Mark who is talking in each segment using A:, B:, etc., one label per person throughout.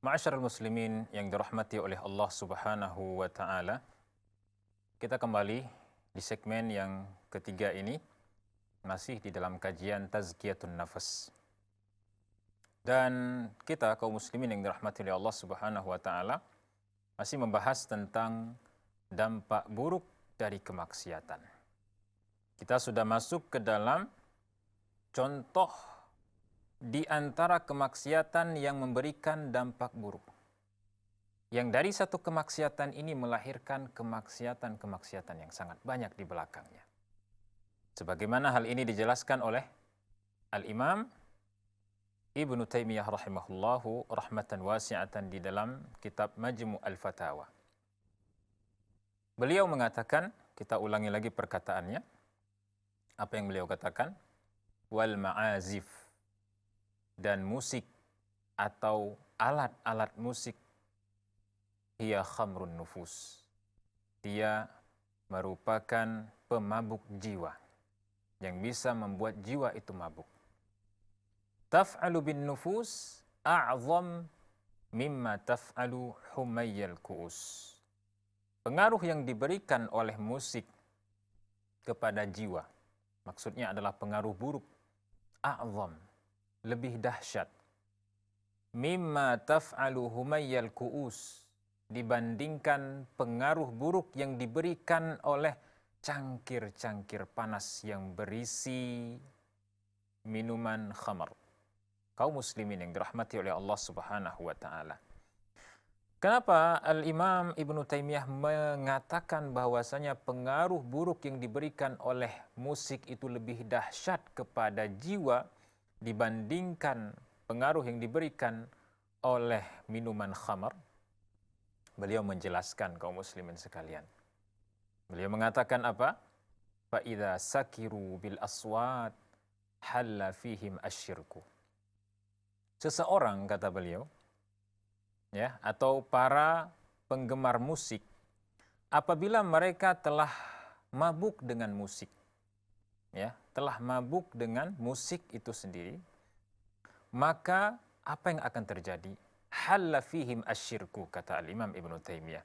A: Ma'asyiral muslimin yang dirahmati oleh Allah Subhanahu wa taala. Kita kembali di segmen yang ketiga ini masih di dalam kajian Tazkiyatun Nafas. Dan kita kaum muslimin yang dirahmati oleh Allah Subhanahu wa taala masih membahas tentang dampak buruk dari kemaksiatan. Kita sudah masuk ke dalam contoh di antara kemaksiatan yang memberikan dampak buruk. Yang dari satu kemaksiatan ini melahirkan kemaksiatan-kemaksiatan yang sangat banyak di belakangnya. Sebagaimana hal ini dijelaskan oleh Al-Imam Ibnu Taimiyah rahimahullahu rahmatan wasi'atan di dalam kitab Majmu' al-Fatawa. Beliau mengatakan, kita ulangi lagi perkataannya, apa yang beliau katakan? Wal ma'azif, dan musik atau alat-alat musik, hiya khamrun nufus, dia merupakan pemabuk jiwa yang bisa membuat jiwa itu mabuk. Taf'alu bin nufus a'zam mimma taf'alu humayyal ku'us. Pengaruh yang diberikan oleh musik kepada jiwa, maksudnya adalah pengaruh buruk, a'zam, lebih dahsyat, mimma taf'alu humayyal ku'us, dibandingkan pengaruh buruk yang diberikan oleh cangkir-cangkir panas yang berisi minuman khamar. Kaum muslimin yang dirahmati oleh Allah Subhanahu wa taala. Kenapa Al-Imam Ibnu Taimiyah mengatakan bahwasanya pengaruh buruk yang diberikan oleh musik itu lebih dahsyat kepada jiwa dibandingkan pengaruh yang diberikan oleh minuman khamar? Beliau menjelaskan kaum muslimin sekalian. Beliau mengatakan apa? Fa idza sakiru bil aswat halla fihim asyirku. Seseorang, kata beliau, ya, atau para penggemar musik, apabila mereka telah mabuk dengan musik, ya, telah mabuk dengan musik itu sendiri, maka apa yang akan terjadi? Halla fihim asyirku, kata Al-Imam Ibnu Taimiyah.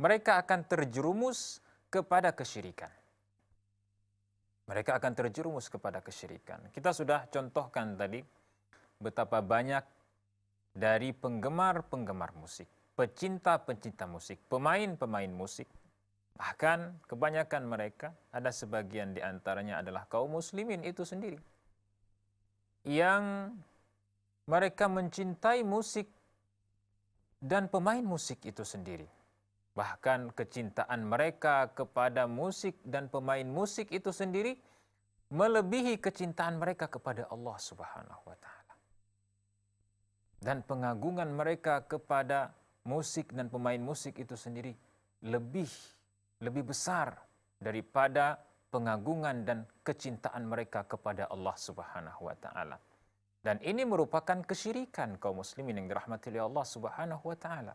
A: Mereka akan terjerumus kepada kesyirikan. Mereka akan terjerumus kepada kesyirikan. Kita sudah contohkan tadi betapa banyak dari penggemar-penggemar musik, pecinta-pecinta musik, pemain-pemain musik, bahkan kebanyakan mereka, ada sebagian di antaranya adalah kaum muslimin itu sendiri, yang mereka mencintai musik dan pemain musik itu sendiri. Bahkan kecintaan mereka kepada musik dan pemain musik itu sendiri melebihi kecintaan mereka kepada Allah Subhanahu wa taala. Dan pengagungan mereka kepada musik dan pemain musik itu sendiri lebih besar daripada pengagungan dan kecintaan mereka kepada Allah Subhanahu wa taala. Dan ini merupakan kesyirikan kaum muslimin yang dirahmati oleh Allah Subhanahu wa taala.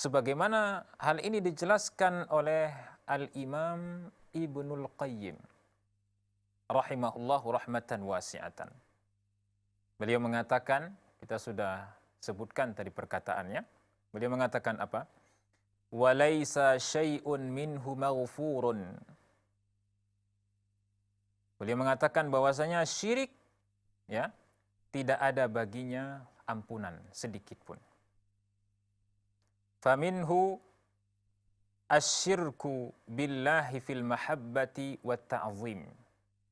A: Sebagaimana hal ini dijelaskan oleh Al-Imam Ibnul Qayyim rahimahullahu rahmatan wasi'atan. Beliau mengatakan, kita sudah sebutkan tadi perkataannya, beliau mengatakan apa? Walaisa syai'un minhu maghfurun. Beliau mengatakan bahwasanya syirik, ya, tidak ada baginya ampunan sedikit pun. Faminhu asyirku billahi fil mahabbati wat ta'zim.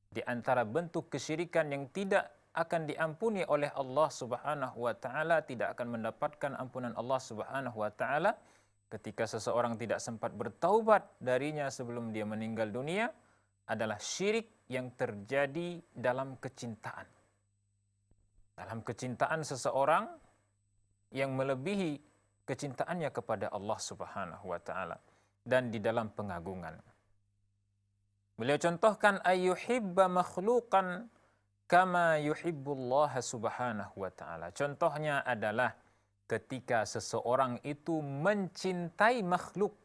A: Di antara bentuk kesyirikan yang tidak akan diampuni oleh Allah Subhanahu wa taala, tidak akan mendapatkan ampunan Allah Subhanahu wa taala ketika seseorang tidak sempat bertaubat darinya sebelum dia meninggal dunia, adalah syirik yang terjadi dalam kecintaan. Dalam kecintaan seseorang yang melebihi kecintaannya kepada Allah Subhanahu wa taala, dan di dalam pengagungan. Beliau contohkan ayyuhibba makhluqan kama yuhibbullah subhanahu wa ta'ala. Contohnya adalah ketika seseorang itu mencintai makhluk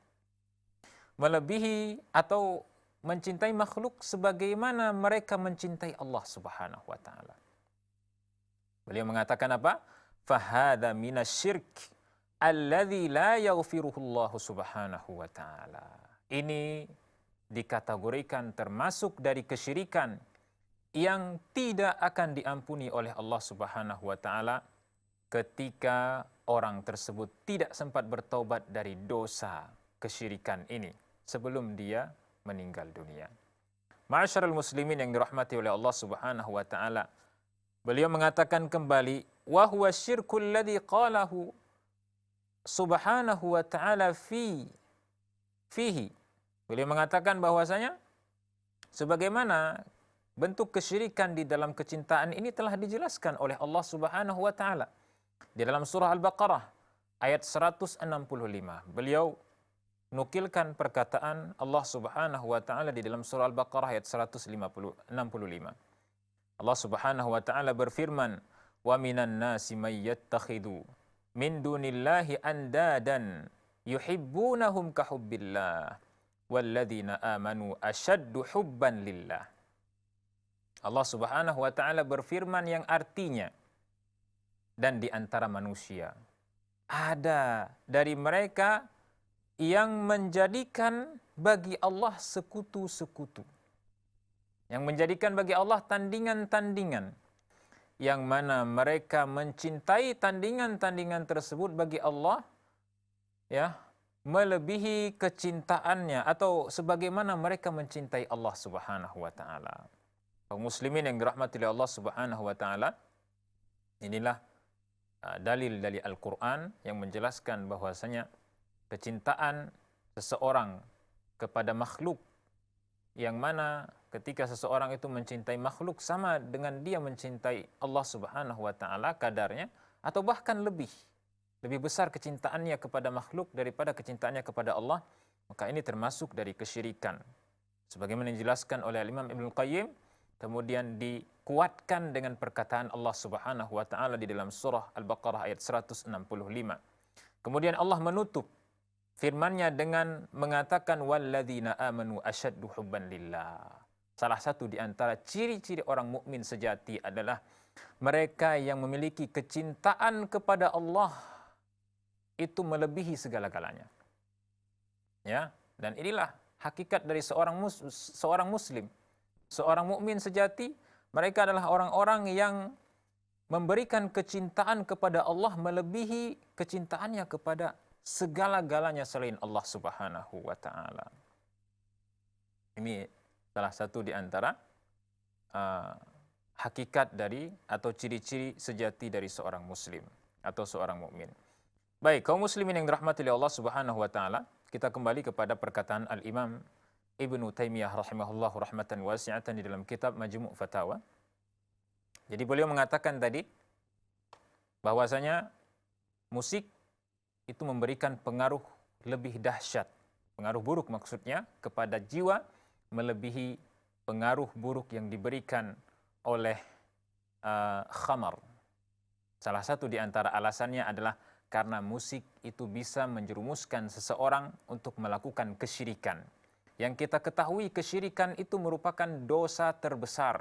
A: melebihi atau mencintai makhluk sebagaimana mereka mencintai Allah Subhanahu wa ta'ala. Beliau mengatakan apa? fahadha minasyirk alladzi la yaghfiruhu Allah Subhanahu wa taala. Ini dikategorikan termasuk dari kesyirikan yang tidak akan diampuni oleh Allah Subhanahu wa taala ketika orang tersebut tidak sempat bertaubat dari dosa kesyirikan ini sebelum dia meninggal dunia. Ma'asyiral muslimin yang dirahmati oleh Allah Subhanahu wa taala, beliau mengatakan kembali, wa huwa syirkul ladzi qalahu Subhanahu wa taala fihi. Beliau mengatakan bahwasanya sebagaimana bentuk kesyirikan di dalam kecintaan ini telah dijelaskan oleh Allah Subhanahu wa taala di dalam surah Al-Baqarah ayat 165. Beliau nukilkan perkataan Allah Subhanahu wa taala di dalam surah Al-Baqarah ayat 165. Allah Subhanahu wa taala berfirman, "Wa minan nasi may yattakhidu min dunillahi andadan yuhibbunahum ka hubbillah walladzina amanu ashaddu hubban lillah." Allah Subhanahu wa taala berfirman yang artinya, dan di antara manusia ada dari mereka yang menjadikan bagi Allah sekutu-sekutu, yang menjadikan bagi Allah tandingan-tandingan, yang mana mereka mencintai tandingan-tandingan tersebut bagi Allah, ya, melebihi kecintaannya atau sebagaimana mereka mencintai Allah Subhanahu wa taala. Kaum muslimin yang dirahmati oleh Allah Subhanahu wa taala, inilah dalil dari Al-Quran yang menjelaskan bahwasanya kecintaan seseorang kepada makhluk, yang mana ketika seseorang itu mencintai makhluk sama dengan dia mencintai Allah Subhanahu wa taala kadarnya, atau bahkan lebih besar kecintaannya kepada makhluk daripada kecintaannya kepada Allah, maka ini termasuk dari kesyirikan. Sebagaimana dijelaskan oleh Imam Ibnu Qayyim, kemudian dikuatkan dengan perkataan Allah Subhanahu wa taala di dalam surah Al-Baqarah ayat 165. Kemudian Allah menutup firman-Nya dengan mengatakan walladzina amanu asyaddu hubban lillah. Salah satu di antara ciri-ciri orang mukmin sejati adalah mereka yang memiliki kecintaan kepada Allah itu melebihi segala-galanya. Ya, dan inilah hakikat dari seorang muslim. Seorang mukmin sejati, mereka adalah orang-orang yang memberikan kecintaan kepada Allah melebihi kecintaannya kepada segala-galanya selain Allah Subhanahu wa taala. Ini salah satu di antara hakikat dari atau ciri-ciri sejati dari seorang muslim atau seorang mukmin. Baik, kaum muslimin yang dirahmati oleh Allah Subhanahu wa taala, kita kembali kepada perkataan Al-Imam Ibnu Taimiyah rahimahullahu rahmatan wasi'atan di dalam kitab Majmu' Fatawa. Jadi beliau mengatakan tadi bahwasanya musik itu memberikan pengaruh lebih dahsyat, pengaruh buruk maksudnya kepada jiwa melebihi pengaruh buruk yang diberikan oleh khamar. Salah satu di antara alasannya adalah karena musik itu bisa menjerumuskan seseorang untuk melakukan kesyirikan. Yang kita ketahui kesyirikan itu merupakan dosa terbesar,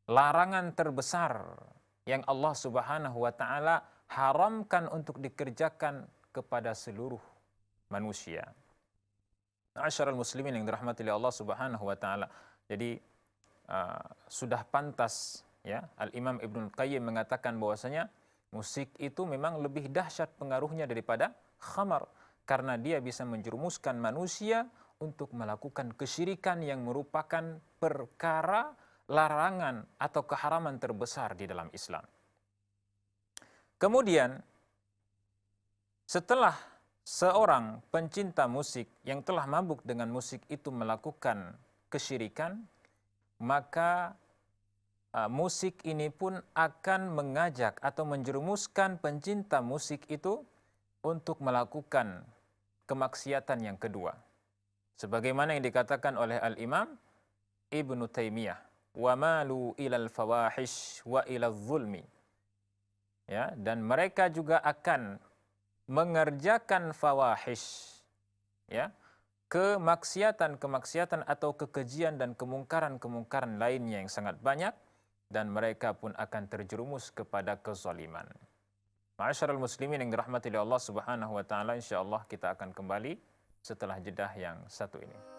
A: larangan terbesar yang Allah Subhanahu wa taala haramkan untuk dikerjakan kepada seluruh manusia. Ma'asyiral muslimin yang dirahmati oleh Allah Subhanahu wa taala. Jadi sudah pantas ya Al-Imam Ibnu Qayyim mengatakan bahwasanya musik itu memang lebih dahsyat pengaruhnya daripada khamar, karena dia bisa menjerumuskan manusia untuk melakukan kesyirikan yang merupakan perkara larangan atau keharaman terbesar di dalam Islam. Kemudian, setelah seorang pencinta musik yang telah mabuk dengan musik itu melakukan kesyirikan, maka musik ini pun akan mengajak atau menjerumuskan pencinta musik itu untuk melakukan kemaksiatan yang kedua. Sebagaimana yang dikatakan oleh Al-Imam Ibnu Taimiyah, wa malu ilal fawahish wa ilal zulmi. Ya, dan mereka juga akan mengerjakan fawahish, ya, kemaksiatan-kemaksiatan atau kekejian dan kemungkaran-kemungkaran lainnya yang sangat banyak, dan mereka pun akan terjerumus kepada kezaliman. Ma'asyiral muslimin yang dirahmati oleh Allah Subhanahu wa taala, insyaallah kita akan kembali setelah jedah yang satu ini.